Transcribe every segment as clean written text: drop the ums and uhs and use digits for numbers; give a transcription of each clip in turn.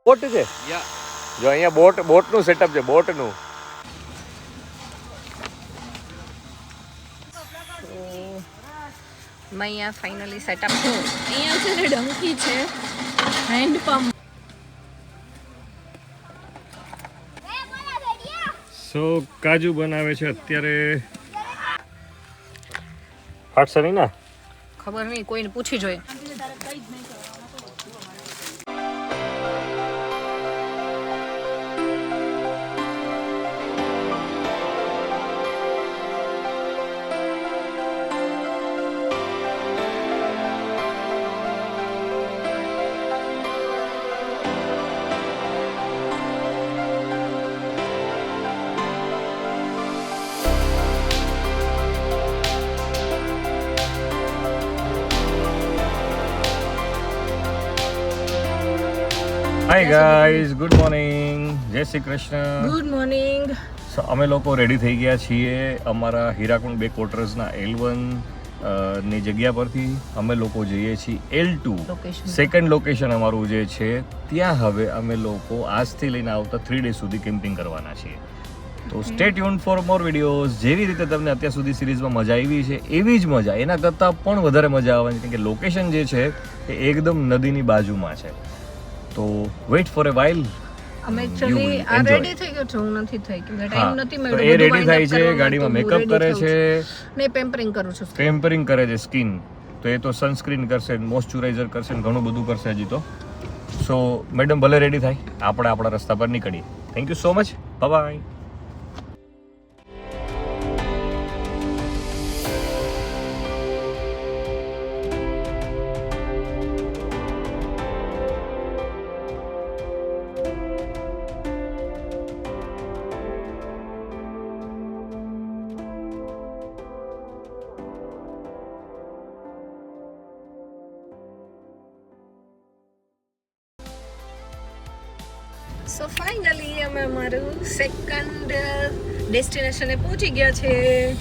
Boat છે જો અહીંયા બોટનું સેટઅપ છે બોટનું. મેં અહીંયા ફાઇનલી સેટઅપ થયો. અહીંયા છે ને ડંકી છે, હેન્ડ પંપ. સો કાજુ બનાવે છે અત્યારે. ફાટશે નહીં ને? ખબર નહીં, કોઈને પૂછી જોઈએ. હાય ગાઈઝ, ગુડ મોર્નિંગ, જય Shri Krishna. Good morning. So અમે લોકો રેડી થઈ ગયા છીએ અમારા હીરાકુંડ બે ક્વાર્ટર્સના L1 ની જગ્યા પરથી. અમે લોકો જઈએ છીએ L2 સેકન્ડ લોકેશન અમારું જે છે ત્યાં. હવે અમે લોકો આજથી લઈને આવતા 3 ડે સુધી કેમ્પિંગ કરવાના છીએ. તો stay tune for more videos. જેવી રીતે તમને અત્યાર સુધી સિરીઝમાં મજા આવી છે એવી જ મજા એના કરતાં પણ વધારે મજા આવવાની, કેમ કે લોકેશન જે છે એ એકદમ નદીની બાજુમાં છે. તો વેઇટ ફોર એ વાઇલ. અમે એક્ચ્યુઅલી આ રેડી થઈ ગયો છું, હું નથી થઈ કે ટાઈમ નથી મળ્યો. એ રેડી થાય છે, ગાડીમાં મેકઅપ કરે છે ને પેમ્પરિંગ કરું છું. પેમ્પરિંગ કરે છે સ્કિન. તો એ તો સનસ્ક્રીન કરશે, મોઇશ્ચરાઇઝર કરશે, ઘણું બધું કરશે હજી તો. સો મેડમ ભલે રેડી થાય, આપણે આપણા રસ્તા પર નીકળીએ. Thank you so much, bye. So finally અમે અમારું સેકન્ડ ડેસ્ટિનેશને પહોંચી ગયા છે.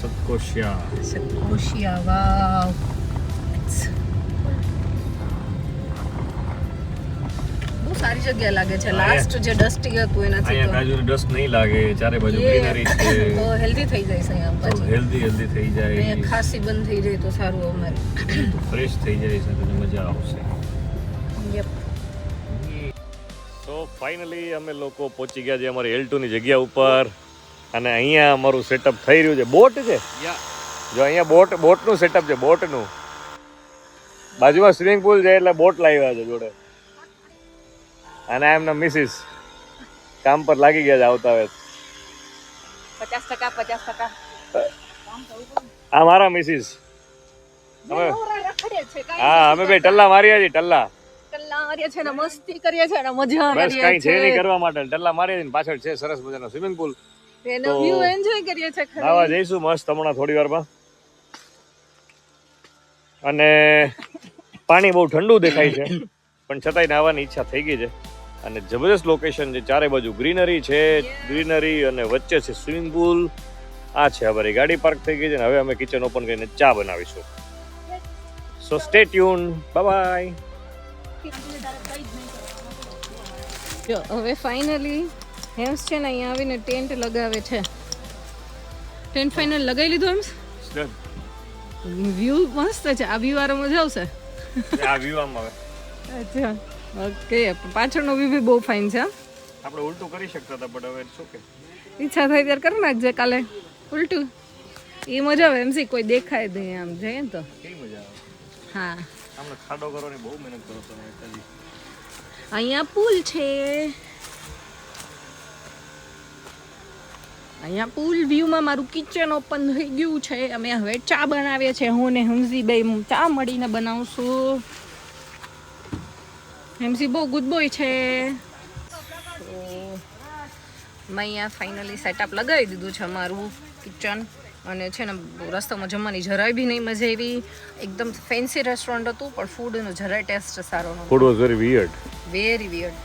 સતકોશિયા. વાવ, બહુ સારી જગ્યા લાગે છે. લાસ્ટ જે ડસ્ટી હતું એનાથી અહીંયા કાજુની ડસ્ટ નહીં લાગે, ચારે બાજુ ગ્રીનરી છે. તો હેલ્ધી થઈ જાય છે અહીંયા પાછી. હેલ્ધી થઈ જાય, અહીંયા ખાંસી બંધ થઈ જાય તો સારું અમારે. ફ્રેશ થઈ જાય છે તો મજા આવશે. યપ. તો ફાઇનલી અમે લોકો પહોંચી ગયા છે અમારી L2 ની જગ્યા ઉપર. અને અહીંયા અમારું સેટઅપ થઈ રહ્યું છે. બોટ છે જો અહીંયા બોટનું સેટઅપ છે બોટનું. બાજુમાં સ્વિમિંગ પુલ છે એટલે બોટ લાવ્યા છે જોડે. અને આ એમના મિસિસ કામ પર લાગી ગયા છે આવતા હવે. 50%. આ મારા મિસિસ. હા, અમે બે ટલ્લા માર્યા છીએ. ટલ્લા છે ને, મસ્તી કરીએ છે ને, મજા બસ કરીએ કાઈ છે. છે નહીં કરવા માટે. ટલ્લા માર્યા છીએ. પાછળ છે સરસ મજાનો સ્વિમિંગ પુલ. એનો વ્યૂ એન્જોય કરીએ છે. નાવા જઈશું મસ્ત હમણાં થોડી વારમાં. અને પાણી બહુ ઠંડુ દેખાય છે પણ છતાંય નાવાની ઈચ્છા થઈ ગઈ છે. અને જબરદસ્ત લોકેશન છે, ચારે બાજુ ગ્રીનરી છે, ગ્રીનરી અને વચ્ચે છે સ્વિમિંગ પુલ. આ છે અમારી ગાડી પાર્ક થઈ ગઈ છે ને હવે અમે કિચન ઓપન કરીને ચા બનાવીશું. So stay tune, bye. હવે ફાઇનલી હેમ્સ છે ને અહીંયા આવીને ટેન્ટ લગાવે છે. ટેન્ટ ફાઇનલ લગાવી લીધો હેમ્સ. વ્યૂ મસ્ત છે. આ વ્યૂ વાળો મજા આવશે. આ વ્યૂ આમ આવે. અચ્છા, ઓકે. પાછળનો વ્યૂ બી બહુ ફાઇન છે. આપણે ઉલટું કરી શકતા હતા પણ હવે શું કે ઈચ્છા થાય ત્યારે કરી નાખજે કાલે ઉલટું. એ મજા આવે એમ. કોઈ દેખાય નહીં આમ જઈએ ને તો કેવી મજા આવે. હા, આમને ખાડો કરવાની બહુ મહેનત કરો છો તમે. અહીંયા પુલ છે. અહીંયા પુલ વ્યૂમાં મારું કિચન ઓપન થઈ ગયું છે. અમે હવે ચા બનાવીએ છીએ. હું ને હમઝી બે ચા મળીને બનાવશું. હેમસી બહુ ગુડ બોય છે. મેં અહીંયા ફાઇનલી સેટઅપ લગાવી દીધું છે અમારું કિચન. અને છે ને રસ્તામાં જમવાની જરાય બી નહીં મજા આવી. એકદમ ફેન્સી રેસ્ટોરન્ટ હતું પણ ફૂડનો જરાય ટેસ્ટ સારો નહોતો. Food was very weird.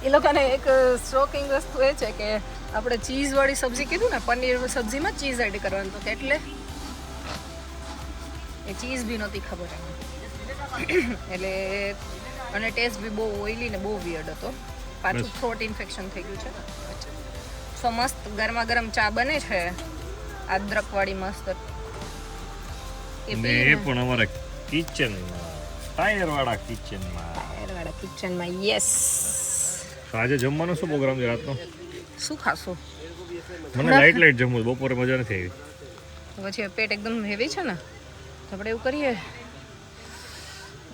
એ લોકોને એક શોકિંગ વસ્તુ એ છે કે આપણે ચીઝવાળી સબ્જી કીધું ને, પનીર સબ્જીમાં ચીઝ એડ કરવાનું તો એટલે એ ચીઝ બી નહોતી ખબર એમ. એટલે અને ટેસ્ટ બી બહુ ઓઇલી ને બહુ વિયર્ડ હતો. પાછું બસ. થ્રોટ ઇન્ફેક્શન થઈ ગયું છે. સો મસ્ત ગરમા ગરમ ચા બને છે અદરકવાળી મસ્ત. એ ને પીને એ પણ અમારા કિચનમાં, ટાયરવાળા કિચનમાં. ટાયરવાળા કિચનમાં. યસ. તો આજે જમવાનો શું પ્રોગ્રામ છે રાતનો? શું ખાશો? મને લાઈટ જમવું છે. બપોરે મજા નથી આવી. પછી પેટ એકદમ હેવી છે ને, તો આપણે એવું કરીએ,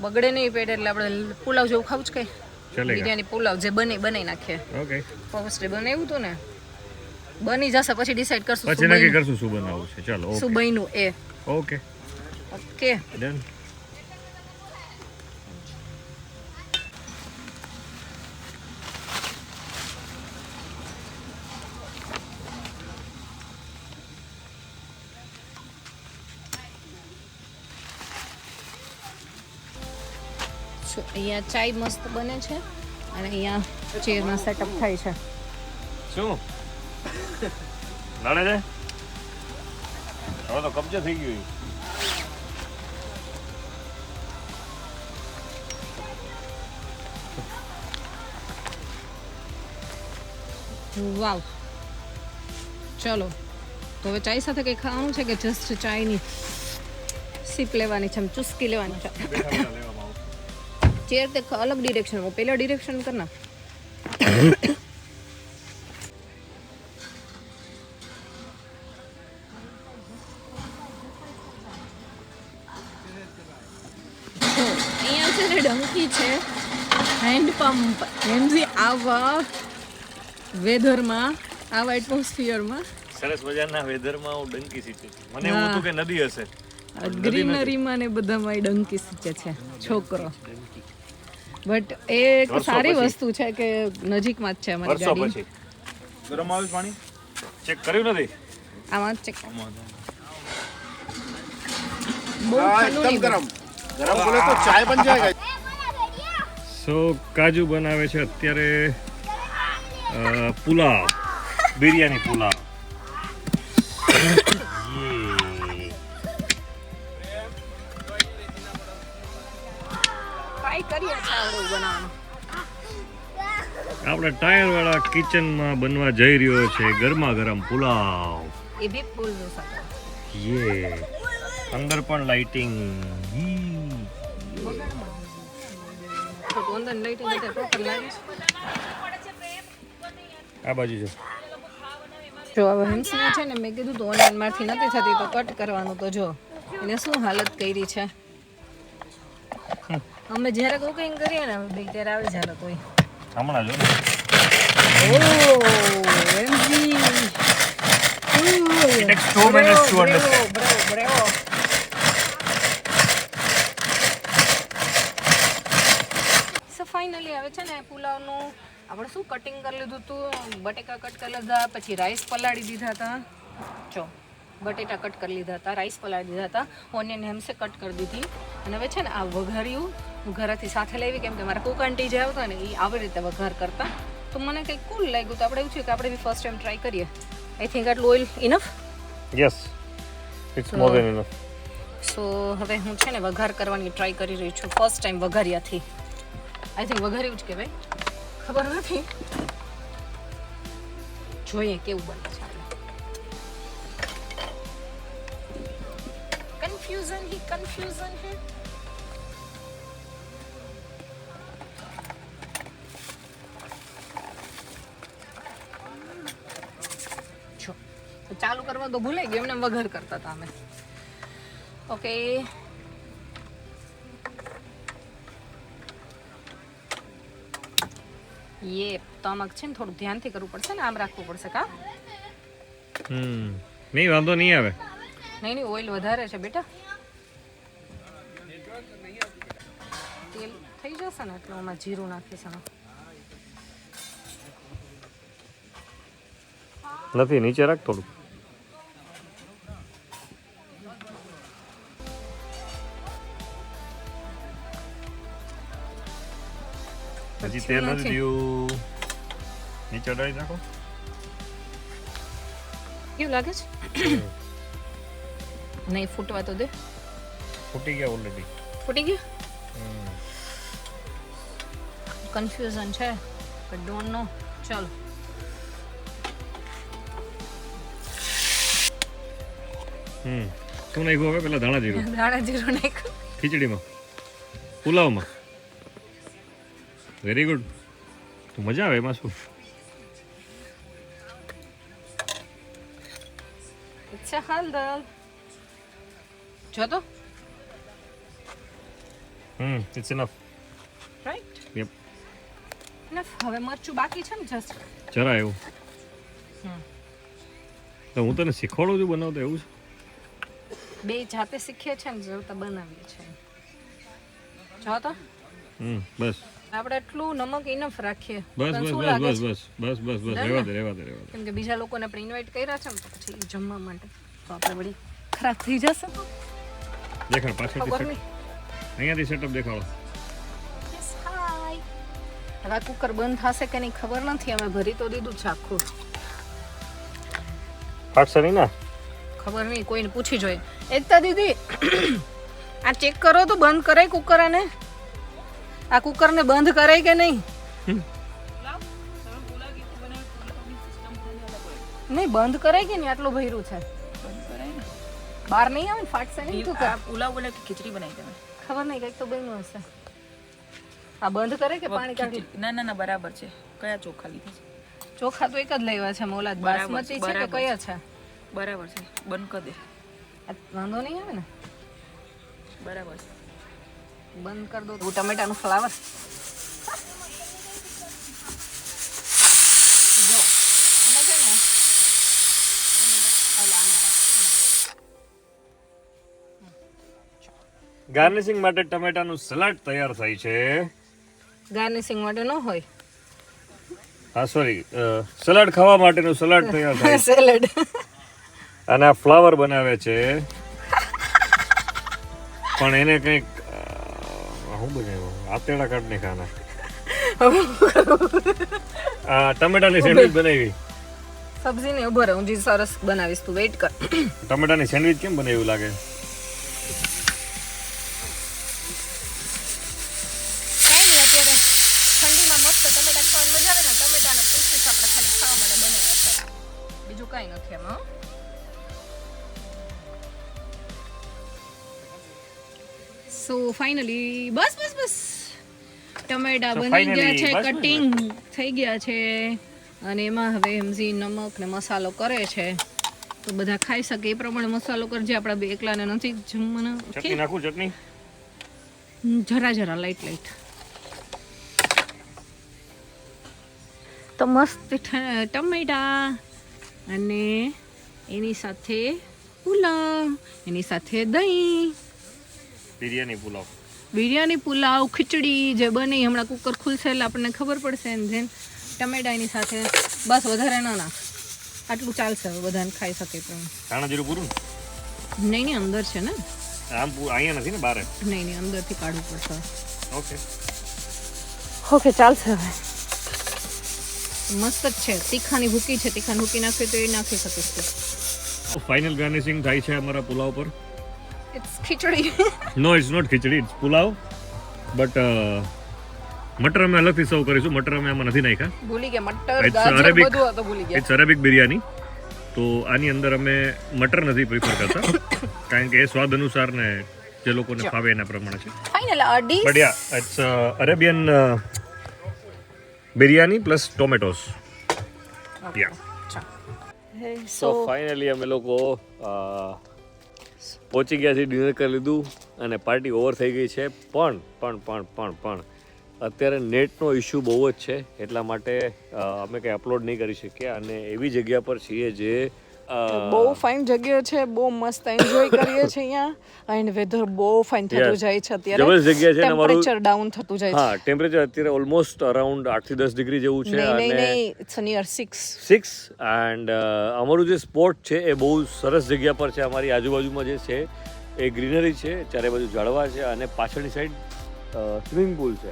બગડે નહીં પેટ એટલે આપણે પુલાવ જેવું ખાવું જ કઈ. ચાલેગા. બિરયાની પુલાવ જે બનાવી નાખીએ. ઓકે. ફર્સ્ટ ડે બનાવ્યું હતું ને, બની જશે પછી ડિસાઈડ કરશું પછી નક્કી કરશું શું બનાવવું છે. ચાલો. શું બન્યું એ. ઓકે. ઓકે. ડન. અહીંયા ચાય મસ્ત બને છે અને અહીંયા ચેરના સેટઅપ થાય છે. શું લડે છે? હવે તો કબજે થઈ ગયું. વાવ. ચલો તો હવે ચાય સાથે કંઈ ખાવાનું છે કે જસ્ટ ચાયની સીપ લેવાની છે, ચુસ્કી લેવાની છે? ચેર તે અલગ ડિરેક્શનમાં, પેલા ડિરેક્શન કરના. અહીંયા છે ને ડંકી છે, હેન્ડ પંપ. એમથી આવા વેધરમાં, આવા એટમોસ્ફિયરમાં, સરસ મજાના વેધરમાં હું ડંકી સીચું છું. મને એવું હતું કે નદી હશે. ગ્રીનરીમાં ને બધામાં ડંકી સીચે છે છોકરો. બટ એ એક વર્ષો સારી પછી. વસ્તુ છે કે નજીકમાં જ છે અમારી વર્ષો ગાડી. પછી ગરમ આવે પાણી ચેક કર્યું નથી. આમાં ચેક બહુ ઠંડુ નહીં गरम बोले तो चाय बन जाएगा. સો કાજુ બનાવે છે અત્યારે પુલાવ, બિરયાની પુલાવ. ટ્રાય કરીએ છે આવડું બનાવવાનું. આપણે ટાયરવાળા કિચનમાં બનવા જઈ રહ્યો છે ગરમા ગરમ પુલાવ. એ બી ફૂલનું સાથે. યે અંદર પણ લાઇટિંગ. તો અંદર લાઈટિંગ એટલે પ્રોપર લાગે છે. આ બાજુ છે. જો હવે હિંસને છે ને મેં કીધું તો ઓનલાઈન માંથી નથી થતી તો કટ કરવાનું. તો જો એને શું હાલત કરી છે. અમે જ્યારે કુકિંગ કરીએ ને બે ત્યારે આવે જ્યારે કોઈ હમણાં જો ને. Oh, MG. It takes 2 minutes to understand. Bravo. So finally હવે છે ને પુલાવનું આપણે શું કટિંગ કરી લીધું હતું, બટેકા કટ કરી લીધા, પછી રાઈસ પલાળી દીધા હતા. જો બટેટા કટ કરી લીધા હતા, રાઈસ પલાળી દીધા હતા, ઓનિયન હેમ્સે કટ કરી દીધી. અને હવે છે ને આ વઘાર્યું હું ઘરેથી સાથે લેવી, કેમ કે મારા કુક આંટી જે આવતા ને એ આવી રીતે વઘાર કરતા. તો મને કંઈક કુલ લાગ્યું. તો આપણે એવું છે કે આપણે બી ફર્સ્ટ ટાઈમ ટ્રાય કરીએ. આઈ થિંક આટલું oil enough. Yes it's more than enough. So હવે હું છે ને વઘાર કરવાની ટ્રાય કરી રહી છું ફર્સ્ટ ટાઈમ વઘારિયાથી. આઈ થિંક વઘાર્યું જ કહેવાય, ખબર નથી. જોઈએ કેવું બને છે. કન્ફ્યુઝન હે. ચાલુ કરવા તો ભૂલાઈ ગયું, એમને વઘાર કરતા હતા અમે. ઓકે યે તો આમાં છે ને થોડું ધ્યાનથી કરવું પડશે ને, આમ રાખવું પડશે કા. નહીં વાંધો નહીં આવે. નહીં ઓઇલ વધારે છે બેટા, તેલ થઈ જશે ને એટલે આમાં જીરું નાખીશ. નથી નીચે રાખ થોડું. હજી તેલ નથી દીધું. નીચે ડાળી નાખો. કેવું લાગે છે? નહીં ફૂટવા તો દે. ફૂટી ગયા ઓલરેડી. ફૂટી ગયું? કન્ફ્યુઝન છે બટ ડોન્ટ નો. ચાલો શું નાખ્યું હવે પેલા ધાણા જીરું દાણા જીરું નાખ્યું ખીચડીમાં પુલાવમાં. Very good. તો મજા આવે એમાં શું. અચ્છા હળદર જો તો ઇટ્સ ઇનફ. Right yup. હવે મરચું બાકી છે ને જસ્ટ. જરા એવું. તો હું તને શીખવાડું છું બનાવતો એવું છે. બે જાતે શીખીએ છે ને જોતા બનાવીએ છે. જો તો બસ આપણે એટલું નમક ઇનફ રાખીએ. બસ તને બસ શું બસ લાગે બસ છે? બસ બસ બસ બસ ડન રહેવા ને? દે રહેવા દે રહેવા દે. કેમ કે બીજા લોકોને આપણે ઇન્વાઇટ કર્યા છે ને તો પછી જમવા માટે તો આપણે વળી ખરાબ થઈ જશે તો દેખાડ પાછળથી ખબર set. નહીં. અહીંયાથી સેટઅપ દેખાડો. Yes, hi. હવે કુકર બંધ થશે કે નહીં ખબર નથી. અમે ભરી તો દીધું છે આખું. ફાટશે નહીં ને. ખબર નહીં કોઈને પૂછી જોઈએ. એકતા દીદી આ ચેક કરો તો બંધ કરાય કુકર આને. આ કુકરને બંધ કરાય કે નહીં? નહીં બંધ કરાય કે નહીં? આટલું ભર્યું છે બહાર નહીં આવે ને ફાટશે નહીં કુકર. પુલાવ બનાવી કે ખીચડી બનાવી તમે? ખબર નહીં કંઈક તો બન્યું હશે. આ બંધ કરે કે પાણી કાઢી? ના ના ના બરાબર છે. કયા ચોખા લીધા છે? ચોખા તો એક જ લેવા છે મોલા. બાસમતી છે કે કયા છે? બરાબર છે. બંધ કરી દે. આ વાંધો નહીં આવે ને? બરાબર છે. બંધ કરી દો. ટમેટાનું ફ્લાવર જો આમાં છે ને ગાર્નિશિંગ માટે ટમેટાનું સલાડ તૈયાર થાય છે. ગાર્નિશિંગ માટે ન હોય હા સોરી સલાડ ખાવા માટેનું સલાડ તૈયાર થાય છે. સેલેડ. અને આ ફ્લાવર બનાવે છે પણ એને કંઈક શું બનાવ્યું આતેડા કાઢ ને ખાના ટમેટાની સેન્ડવિચ બનાવી. સબ્જી ને ઉભો રહે હું જી સરસ બનાવીશ તું વેઇટ કર. ટમેટાની સેન્ડવિચ કેમ બનાવ્યું લાગે? કાંઈ નહીં અત્યારે ઠંડીમાં મસ્ત ટમેટા ખાવાની મજા આવે ને. ટમેટાના પીસીસ આપણે ખાલી ખાવા માટે બનાવ્યા છે. બીજું કાંઈ નથી એમાં. સો ફાઇનલી બસ બસ બસ ટમેટા So બની finally, ગયા છે. બસ, બસ, કટિંગ થઈ ગયા છે અને એમાં હવે એમઝી નમક ને મસાલો કરે છે તો બધા ખાઈ શકે એ પ્રમાણે મસાલો કરજે. આપણા બે એકલાને નથી જમવાના. ચટણી નાખું ચટણી જરા જરા લાઈટ લાઈટ. તો મસ્ત ટમેટા અને એની સાથે પુલાવ, એની સાથે દહીં, બિરયાની પુલાવ. બિરયાની પુલાવ, ખીચડી જે બની હમણાં કુકર ખુલશે એટલે આપણને ખબર પડશે. એન્ડ ધેન ટમેટા એની સાથે. બસ વધારે ના નાખ, આટલું ચાલશે હવે બધાને ખાઈ શકે પણ. ધાણા જીરું પૂરું નહીં નહીં અંદર છે ને. આમ અહીંયા નથી ને બારે. નહીં નહીં અંદરથી કાઢવું પડશે. ઓકે ઓકે ચાલશે હવે. મસ્ત જ છે. તીખાની ભૂકી છે. તીખાની ભૂકી નાખવી તો એ નાખી શકીશ તું. ફાઇનલ ગાર્નિશિંગ થાય છે અમારા પુલાવ પર. It's khichdi. No it's not khichdi, it's pulao. But મટર અમે અલગથી સર્વ કરીશું. મટર અમે આમાં નથી નાખ્યા. ભૂલી ગયા મટર It's ગાજર Arabic. બધું હતો ભૂલી ગયા. It's Arabic biryani. તો આની અંદર અમે મટર નથી પ્રિફર કરતા કારણ કે એ સ્વાદ અનુસાર ને જે લોકોને ફાવે એના પ્રમાણે છે. ફાઇનલ અડી but yeah it's Arabian biryani plus tomatoes. Yeah so finally અમે લોકો પહોંચી ગયા છીએ. ડિનર કરી લીધું અને પાર્ટી ઓવર થઈ ગઈ છે. પણ અત્યારે નેટનો ઇશ્યુ બહુ જ છે એટલા માટે અમે કંઈ અપલોડ નહીં કરી શકીએ. અને એવી જગ્યા પર છીએ જે બહુ ફાઇન જગ્યા છે. બહુ મસ્ત એન્જોય કરીએ છીએ અહીંયા એન્ડ વેધર બહુ ફાઇન થતું જાય છે અત્યારે. જબરજસ્ત જગ્યા છે. ટેમ્પરેચર ડાઉન થતું જાય છે. હા ટેમ્પરેચર અત્યારે ઓલમોસ્ટ અરાઉન્ડ 8 થી 10 ડિગ્રી જેવું છે. નહીં અને ઇટ્સ નિયર 6 એન્ડ અમારું જે સ્પોટ છે એ બહુ સરસ જગ્યા પર છે. અમારી આજુબાજુમાં જે છે એ ગ્રીનરી છે, ચારે બાજુ ઝાડવા છે અને પાછળની સાઈડ સ્વિમિંગ પુલ છે.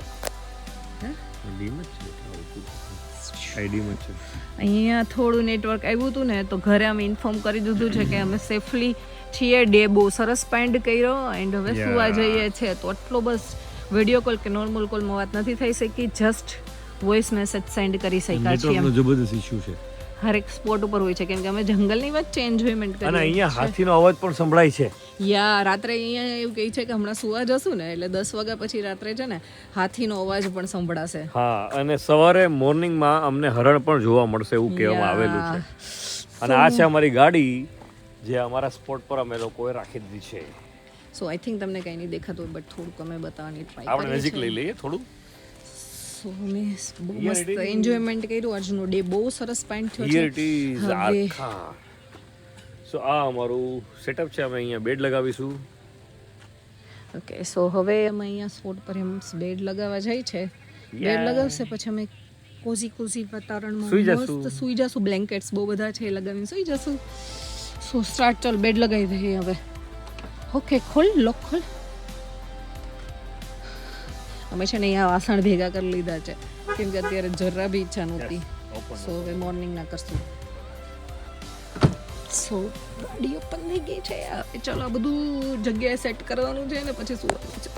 અહીંયા થોડું નેટવર્ક આવ્યું હતું ને તો ઘરે અમે ઇન્ફોર્મ કરી દીધું છે કે અમે સેફલી છીએ. ડે બહુ સરસ સ્પેન્ડ કર્યો એન્ડ હવે સુવા જઈએ છે તો આટલો બસ વિડીયો કોલ કે નોર્મલ કોલમાં વાત નથી થઈ શકી, જસ્ટ વોઇસ મેસેજ સેન્ડ કરી શક્યા છીએ નેટવર્કનો જબરદસ્ત ઇશ્યુ છે હરેક સ્પોટ ઉપર હોય છે, કેમ કે અમે જંગલની વચ્ચે એન્જોયમેન્ટ અને કરીએ અહીંયા હાથીનો અવાજ પણ સંભળાય છે. યા રાત્રે અહીંયા એવું કહે છે કે હમણાં સુવા જશું ને એટલે 10 વાગ્યા પછી રાત્રે છે ને હાથીનો અવાજ પણ સંભળાશે. હા, અને સવારે મોર્નિંગમાં અમને હરણ પણ જોવા મળશે એવું કહેવામાં આવેલું છે. અને આ છે અમારી ગાડી જે અમારા સ્પોટ પર અમે લોકોએ રાખી દીધી છે. સો આઈ થિંક તમને કંઈ નહીં દેખાતું બટ થોડુંક અમે બતાવવાની ટ્રાય આપણે નજીક લઈ લઈએ થોડું. સો મેં બહુ મસ્ત એન્જોયમેન્ટ કર્યું. આજનો ડે બહુ સરસ સ્પેન્ડ થયો હિયર છે. ઇટ ઇઝ આખા. સો આ અમારું સેટઅપ છે. અમે અહીંયા બેડ લગાવીશું. ઓકે, સો હવે અમે અહીંયા સ્પોટ પર એમ બેડ લગાવવા જાય છે. બેડ લગાવશે પછી અમે કોઝી વાતાવરણમાં મસ્ત સૂઈ જશું. બ્લેન્કેટ્સ બહુ બધા છે એ લગાવીને સૂઈ જશું. સો સ્ટાર્ટ, ચાલ બેડ લગાવી દઈએ હવે. ઓકે, ખોલ લોક ખોલ. અમે છે ને અહીંયા વાસણ ભેગા કરી લીધા છે કેમ કે અત્યારે જરા બી ઈચ્છા નહોતી. સો હવે મોર્નિંગના કરશું. સો ગાડી ઓપન થઈ ગઈ છે. ચલો આ બધું જગ્યાએ સેટ કરવાનું છે ને પછી સુવાનું છે.